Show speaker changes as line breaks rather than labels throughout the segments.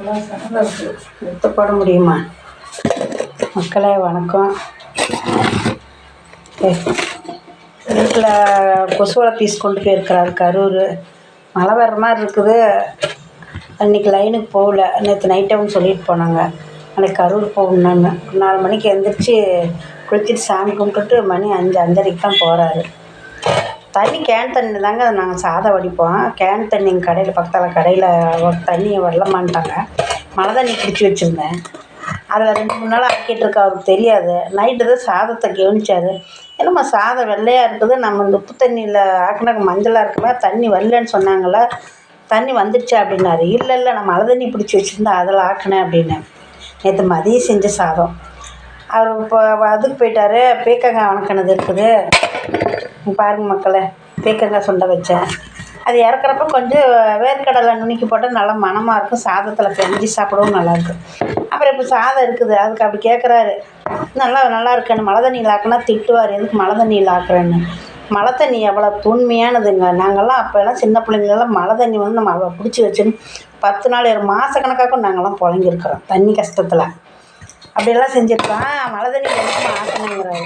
எடுத்து போட முடியுமா? மக்களே வணக்கம். வீட்டில் கொசுவலை பீஸ் கொண்டு போயிருக்கிறாரு கரூர். மழை வர்ற மாதிரி இருக்குது. அன்றைக்கி லைனுக்கு போகல. நேற்று நைட்டாகவும் சொல்லிட்டு போனாங்க அன்றைக்கி கரூர் போகணுன்னு. 4 மணிக்கு எழுந்திரிச்சி குளிச்சுட்டு சாமி கும்பிட்டுட்டு மணி 5:30க்கு தான் போகிறாரு. தண்ணி கேன் தண்ணி தாங்க நாங்கள் சாதம் வடிப்போம். கேன் தண்ணி எங்கள் கடையில் பக்கத்தில் கடையில் தண்ணியை வரலமான்ட்டாங்க. மழை தண்ணி பிடிச்சி வச்சுருந்தேன். அதில் 2-3 நாள் ஆக்கிட்டு இருக்க அவருக்கு தெரியாது. நைட்டு தான் சாதத்தை கவனிச்சார். என்னம்மா சாதம் வெள்ளையாக இருக்குது, நம்ம இந்த உப்பு தண்ணியில் ஆக்கினாக்க மஞ்சளாக இருக்குமா, தண்ணி வரலன்னு சொன்னாங்களா, தண்ணி வந்துடுச்சா அப்படின்னாரு. இல்லை நான் மழை தண்ணி பிடிச்சி வச்சுருந்தேன் அதில் ஆக்கினேன் அப்படின்னேன். நேற்று மதியம் செஞ்ச சாதம். அவர் இப்போ அதுக்கு போயிட்டார். பீக்கங்காய் வணக்கினது இருக்குது பாருங்கள் மக்களே. பீக்கங்காய் சுண்டை வச்சேன். அது இறக்குறப்ப கொஞ்சம் வேர்க்கடலை நுணுக்கி போட்டால் நல்லா மணமாக இருக்கும். சாதத்தில் பெஞ்சு சாப்பிடவும் நல்லாயிருக்கும். அப்புறம் இப்போ சாதம் இருக்குது. அதுக்கு அப்படி கேட்குறாரு, நல்லா இருக்கேன்னு. மழை தண்ணியில் ஆக்கினா திட்டுவார், எதுக்கு மழை தண்ணியில் ஆக்குறேன்னு. மழை தண்ணி எவ்வளோ தூய்மையானதுங்க. நாங்கள்லாம் அப்போல்லாம் சின்ன பிள்ளைங்களெல்லாம் மழை தண்ணி வந்து நம்ம அவ்வளோ பிடிச்சி வச்சுன்னு 10 நாள் மாதக்கணக்காக்கும் நாங்கள்லாம் புழங்கிருக்கிறோம் தண்ணி கஷ்டத்தில். அப்படியெல்லாம் செஞ்சுருக்கோம். மழை தண்ணி எதுக்குமா ஆக்கணுங்கிறாரு.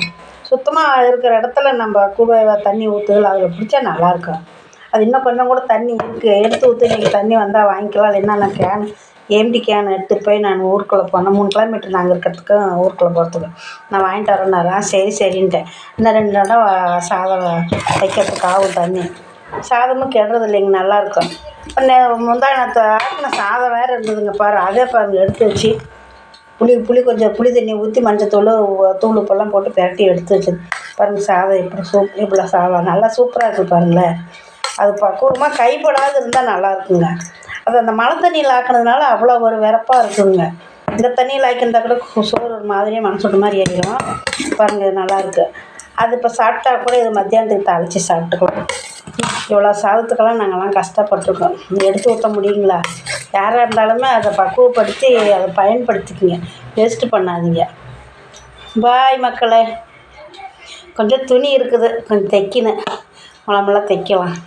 சுத்தமாக இருக்கிற இடத்துல நம்ம கூட தண்ணி ஊற்றுதல் அதில் பிடிச்சா நல்லாயிருக்கும். அது இன்னும் கொஞ்சம் கூட தண்ணி இருக்குது, எடுத்து ஊற்றி நீங்கள் தண்ணி வந்தால் வாங்கிக்கலாம். இல்லைன்னா நான் கேன் எம்டி கேன் எடுத்துகிட்டு போய் நான் ஊருக்குள்ளே போனேன். 3 கிலோமீட்டர் நாங்கள் இருக்கிறதுக்கு ஊருக்குள்ளே போகிறதுக்கு நான் வாங்கிட்டு வரேன்னாரா. சரின்ட்டேன். இன்னும் 2 தடவை சாதம் வைக்கிறதுக்கு ஆகும் தண்ணி. சாதமும் கெடுறது இல்லைங்க, நல்லாயிருக்கும். முந்தானத்தை ஆக்கின சாதம் வேறு இருந்ததுங்க பாரு. அதே பாருங்கள் எடுத்து வச்சு புளி கொஞ்சம் புளி தண்ணி ஊற்றி மஞ்சத்தூள் தூள் உப்பெல்லாம் போட்டு பிரட்டி எடுத்து வச்சது பாருங்கள். சாதம் இப்படி சாதம் நல்லா சூப்பராக இருக்குது பாருங்களேன். அது பக்குவமாக கைப்படாது இருந்தால் நல்லாயிருக்குங்க. அது அந்த மழை தண்ணியில் ஆக்கினதுனால அவ்வளோ ஒரு வெறப்பாக இருக்குதுங்க. இந்த தண்ணியில் ஆக்கியிருந்தா கூட சோறு ஒரு மாதிரியே மனசுட்டு மாதிரி ஆகிடும் பாருங்கள், நல்லாயிருக்கு. அது இப்போ சாப்பிட்டா கூட இது மத்தியானத்துக்கு தாளித்து சாப்பிட்டுக்கலாம். இவ்வளோ சாதத்துக்கெல்லாம் நாங்கள்லாம் கஷ்டப்பட்டுருக்கோம். எடுத்து ஊற்ற முடியுங்களா? யாராக இருந்தாலுமே அதை பக்குவப்படுத்தி அதை பயன்படுத்திக்கிங்க, வேஸ்ட்டு பண்ணாதீங்க. பாய் மக்களே. கொஞ்சம் துணி இருக்குது, கொஞ்சம் தைக்கணும். முழமெல்லாம் தைக்கலாம்.